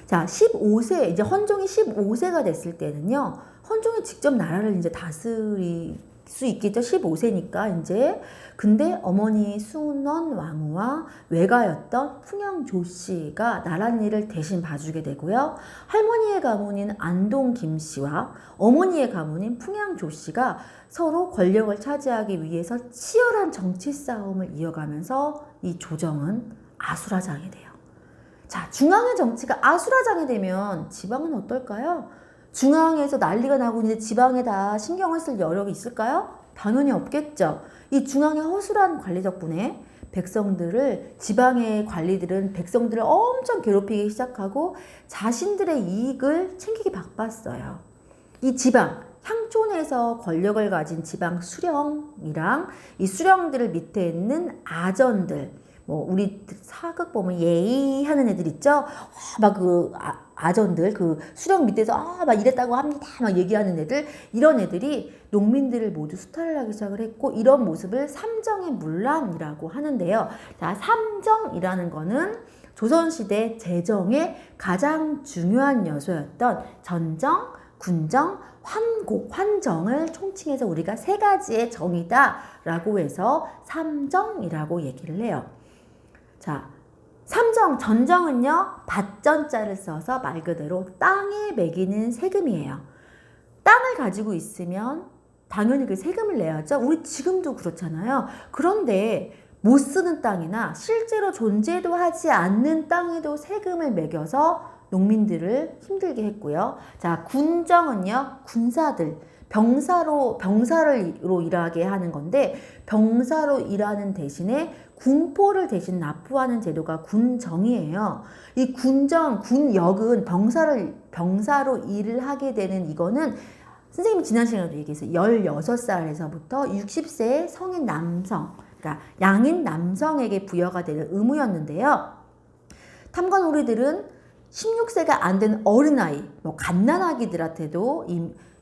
자, 15세, 이제 헌종이 15세가 됐을 때는요, 헌종이 직접 나라를 이제 다스릴 수 있겠죠. 15세니까 이제. 근데 어머니 수논 왕후와 외가였던 풍영 조씨가 나랏일을 대신 봐주게 되고요. 할머니의 가문인 안동 김씨와 어머니의 가문인 풍양 조씨가 서로 권력을 차지하기 위해서 치열한 정치 싸움을 이어가면서 이 조정은 아수라장이 돼요. 자, 중앙의 정치가 아수라장이 되면 지방은 어떨까요? 중앙에서 난리가 나고 이제 지방에 다 신경을 쓸 여력이 있을까요? 당연히 없겠죠. 이 중앙의 허술한 관리 덕분에 지방의 관리들은 백성들을 엄청 괴롭히기 시작하고 자신들의 이익을 챙기기 바빴어요. 이 지방, 향촌에서 권력을 가진 지방 수령이랑 이 수령들을 밑에 있는 아전들, 뭐 우리 사극 보면 예의하는 애들 있죠? 막 그 아전들, 그 수령 밑에서 막 이랬다고 합니다 막 얘기하는 애들, 이런 애들이 농민들을 모두 수탈을 하기 시작을 했고, 이런 모습을 삼정의 문란이라고 하는데요. 자, 삼정이라는 거는 조선시대 재정의 가장 중요한 요소였던 전정, 군정, 환곡, 환정을 총칭해서 우리가 세 가지의 정이다 라고 해서 삼정이라고 얘기를 해요. 자, 삼정, 전정은요, 밭전자를 써서 말 그대로 땅에 매기는 세금이에요. 땅을 가지고 있으면 당연히 그 세금을 내야죠. 우리 지금도 그렇잖아요. 그런데 못 쓰는 땅이나 실제로 존재도 하지 않는 땅에도 세금을 매겨서 농민들을 힘들게 했고요. 자, 군정은요, 군사들, 병사로 일하게 하는 건데, 병사로 일하는 대신에 군포를 대신 납부하는 제도가 군정이에요. 이 군역은 병사로 일을 하게 되는 이거는 선생님이 지난 시간에도 얘기했어요. 16살에서부터 60세의 성인 남성, 그러니까 양인 남성에게 부여가 되는 의무였는데요. 탐관오리들은 16세가 안 된 어린아이, 뭐 갓난아기들한테도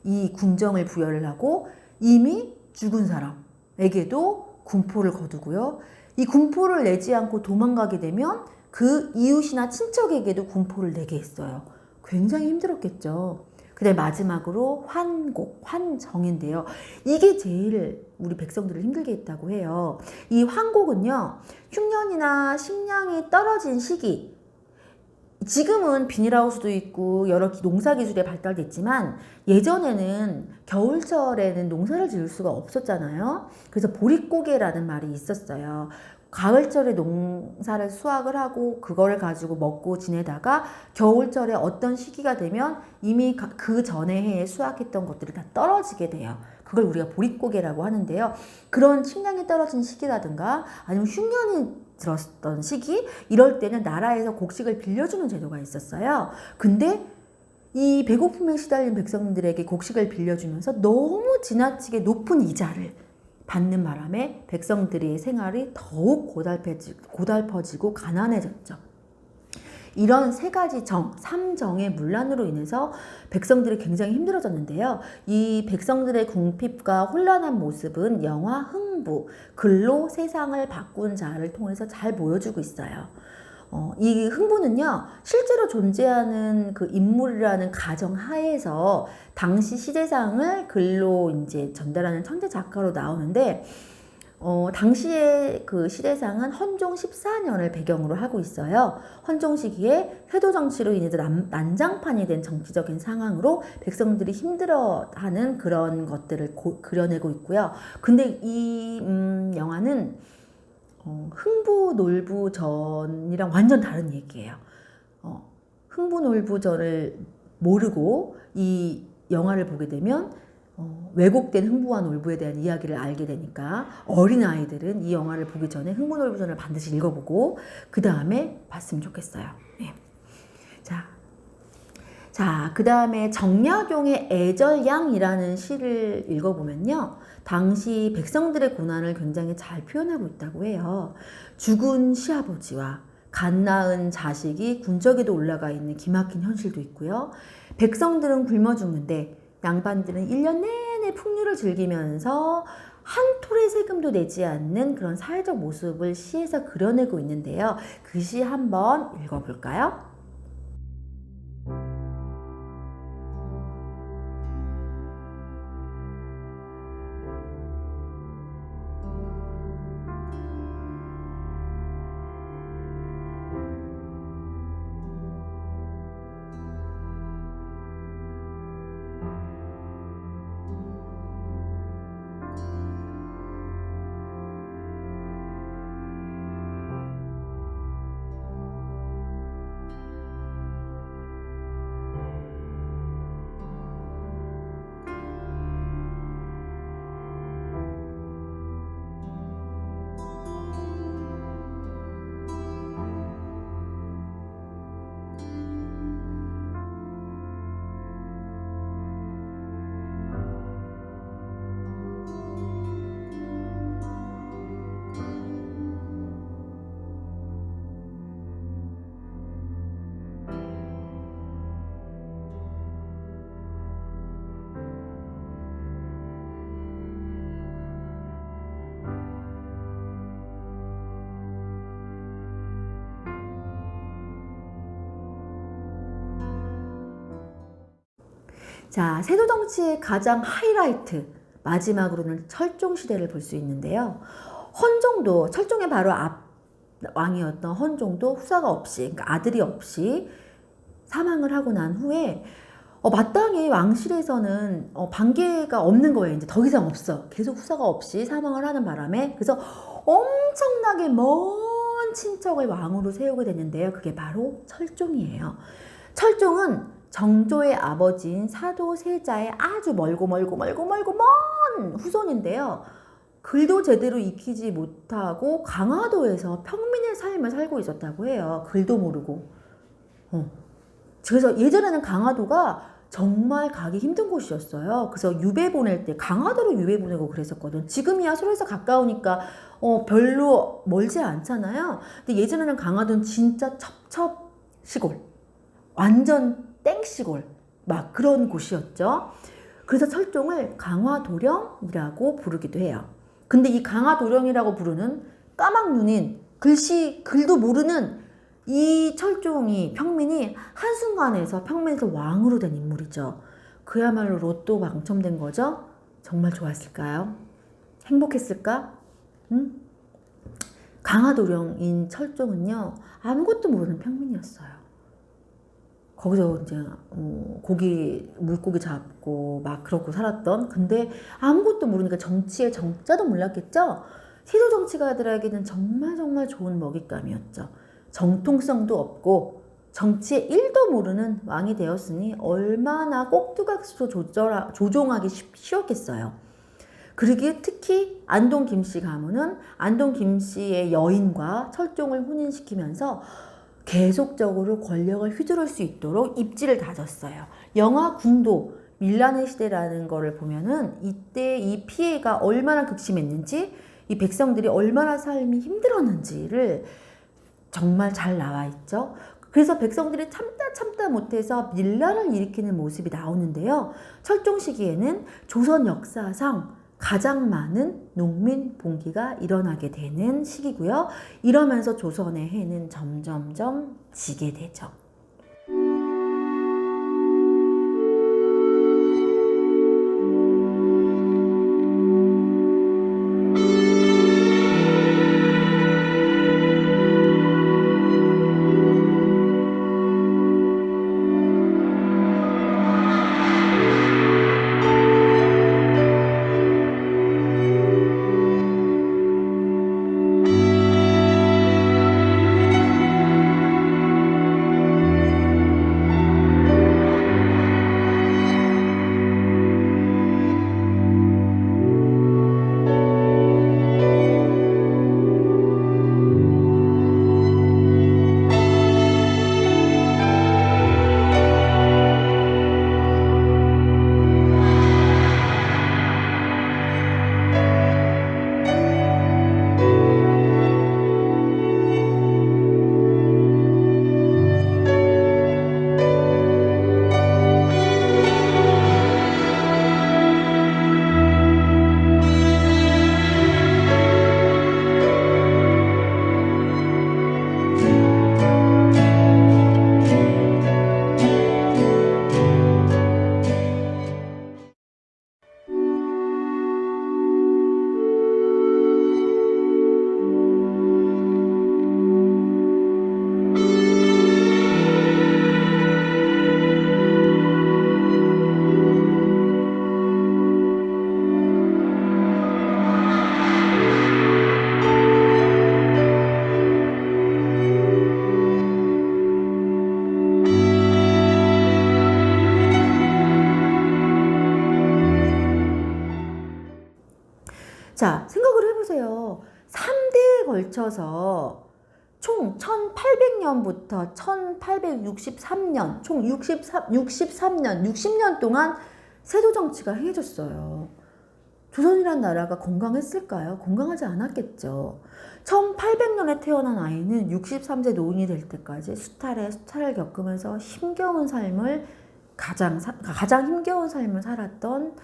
이 군정을 부여를 하고, 이미 죽은 사람에게도 군포를 거두고요. 이 군포를 내지 않고 도망가게 되면 그 이웃이나 친척에게도 군포를 내게 했어요. 굉장히 힘들었겠죠. 근데 마지막으로 환곡, 환정인데요. 이게 제일 우리 백성들을 힘들게 했다고 해요. 이 환곡은요, 흉년이나 식량이 떨어진 시기, 지금은 비닐하우스도 있고 여러 농사 기술이 발달됐지만 예전에는 겨울철에는 농사를 지을 수가 없었잖아요. 그래서 보릿고개라는 말이 있었어요. 가을철에 농사를 수확을 하고 그거를 가지고 먹고 지내다가 겨울철에 어떤 시기가 되면 이미 그 전에 해에 수확했던 것들이 다 떨어지게 돼요. 그걸 우리가 보릿고개라고 하는데요. 그런 식량이 떨어진 시기라든가 아니면 흉년이 들었던 시기, 이럴 때는 나라에서 곡식을 빌려주는 제도가 있었어요. 근데 이 배고픔에 시달린 백성들에게 곡식을 빌려주면서 너무 지나치게 높은 이자를 받는 바람에 백성들의 생활이 더욱 고달퍼지고 가난해졌죠. 이런 세 가지 삼정의 문란으로 인해서 백성들이 굉장히 힘들어졌는데요. 이 백성들의 궁핍과 혼란한 모습은 영화 흥부, 글로 세상을 바꾼 자를 통해서 잘 보여주고 있어요. 이 흥부는요, 실제로 존재하는 그 인물이라는 가정 하에서 당시 시대상을 글로 이제 전달하는 천재 작가로 나오는데, 당시의 그 시대상은 헌종 14년을 배경으로 하고 있어요. 헌종 시기에 세도 정치로 인해서 난장판이 된 정치적인 상황으로 백성들이 힘들어하는 그런 것들을 그려내고 있고요. 근데 이 영화는 흥부놀부전이랑 완전 다른 얘기예요. 흥부놀부전을 모르고 이 영화를 보게 되면 왜곡된 흥부와 놀부에 대한 이야기를 알게 되니까 어린아이들은 이 영화를 보기 전에 흥부놀부전을 반드시 읽어보고 그 다음에 봤으면 좋겠어요. 네. 자, 그 다음에 정약용의 애절양이라는 시를 읽어보면요, 당시 백성들의 고난을 굉장히 잘 표현하고 있다고 해요. 죽은 시아버지와 갓 낳은 자식이 군적에도 올라가 있는 기막힌 현실도 있고요. 백성들은 굶어 죽는데 양반들은 1년 내내 풍류를 즐기면서 한 톨의 세금도 내지 않는 그런 사회적 모습을 시에서 그려내고 있는데요. 그 시 한번 읽어볼까요? 자, 세조 정치의 가장 하이라이트, 마지막으로는 철종 시대를 볼 수 있는데요. 헌종도, 철종의 바로 앞 왕이었던 헌종도 후사가 없이, 그러니까 아들이 없이 사망을 하고 난 후에 마땅히 왕실에서는 반계가 없는 거예요. 이제 더 이상 없어. 계속 후사가 없이 사망을 하는 바람에, 그래서 엄청나게 먼 친척을 왕으로 세우게 됐는데요. 그게 바로 철종이에요. 철종은 정조의 아버지인 사도세자의 아주 멀고 먼 후손인데요. 글도 제대로 익히지 못하고 강화도에서 평민의 삶을 살고 있었다고 해요. 글도 모르고. 그래서 예전에는 강화도가 정말 가기 힘든 곳이었어요. 그래서 유배 보낼 때 강화도로 유배 보내고 그랬었거든. 지금이야 서울에서 가까우니까 별로 멀지 않잖아요. 근데 예전에는 강화도는 진짜 첩첩 시골, 완전 땡시골 막 그런 곳이었죠. 그래서 철종을 강화도령이라고 부르기도 해요. 근데 이 강화도령이라고 부르는 까막눈인 글도 모르는 이 철종이 평민이 한순간에서 평민에서 왕으로 된 인물이죠. 그야말로 로또 당첨된 거죠. 정말 좋았을까요? 행복했을까? 응? 강화도령인 철종은요, 아무것도 모르는 평민이었어요. 거기서 이제 물고기 잡고 막 그러고 살았던, 근데 아무것도 모르니까 정치의 정자도 몰랐겠죠. 세조 정치가들에게는 정말 좋은 먹잇감이었죠. 정통성도 없고 정치에 1도 모르는 왕이 되었으니 얼마나 꼭두각시로 조종하기 쉬웠겠어요. 그러기에 특히 안동 김씨 가문은 안동 김씨의 여인과 철종을 혼인시키면서 계속적으로 권력을 휘두를 수 있도록 입지를 다졌어요. 영화 궁도, 밀란의 시대라는 거를 보면은 이때 이 피해가 얼마나 극심했는지, 이 백성들이 얼마나 삶이 힘들었는지를 정말 잘 나와 있죠. 그래서 백성들이 참다 못해서 밀란을 일으키는 모습이 나오는데요. 철종 시기에는 조선 역사상 가장 많은 농민 봉기가 일어나게 되는 시기고요. 이러면서 조선의 해는 점점점 지게 되죠. 자, 생각을 해보세요. 3대에 걸쳐서 총 1800년부터 1863년, 총 60년 동안 세조 정치가 행해졌어요. 조선이란 나라가 건강했을까요? 건강하지 않았겠죠. 1800년에 태어난 아이는 63세 노인이 될 때까지 수탈을 겪으면서 가장 힘겨운 삶을 살았던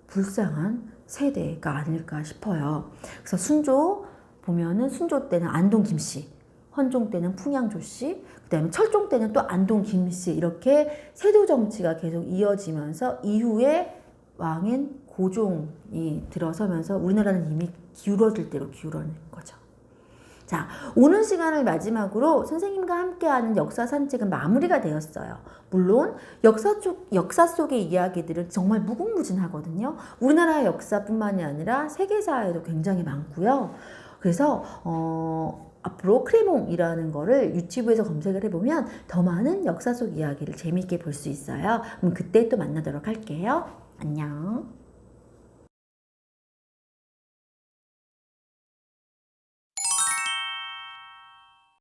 불쌍한 세대가 아닐까 싶어요. 그래서 순조 보면은 순조 때는 안동 김씨, 헌종 때는 풍양조씨, 그다음에 철종 때는 또 안동 김씨, 이렇게 세도 정치가 계속 이어지면서 이후에 왕인 고종이 들어서면서 우리나라는 이미 기울어질 대로 기울어진 거죠. 자, 오늘 시간을 마지막으로 선생님과 함께하는 역사 산책은 마무리가 되었어요. 물론 역사 속의 이야기들은 정말 무궁무진하거든요. 우리나라 역사뿐만이 아니라 세계사에도 굉장히 많고요. 그래서 앞으로 크레몽이라는 거를 유튜브에서 검색을 해보면 더 많은 역사 속 이야기를 재미있게 볼 수 있어요. 그럼 그때 또 만나도록 할게요. 안녕.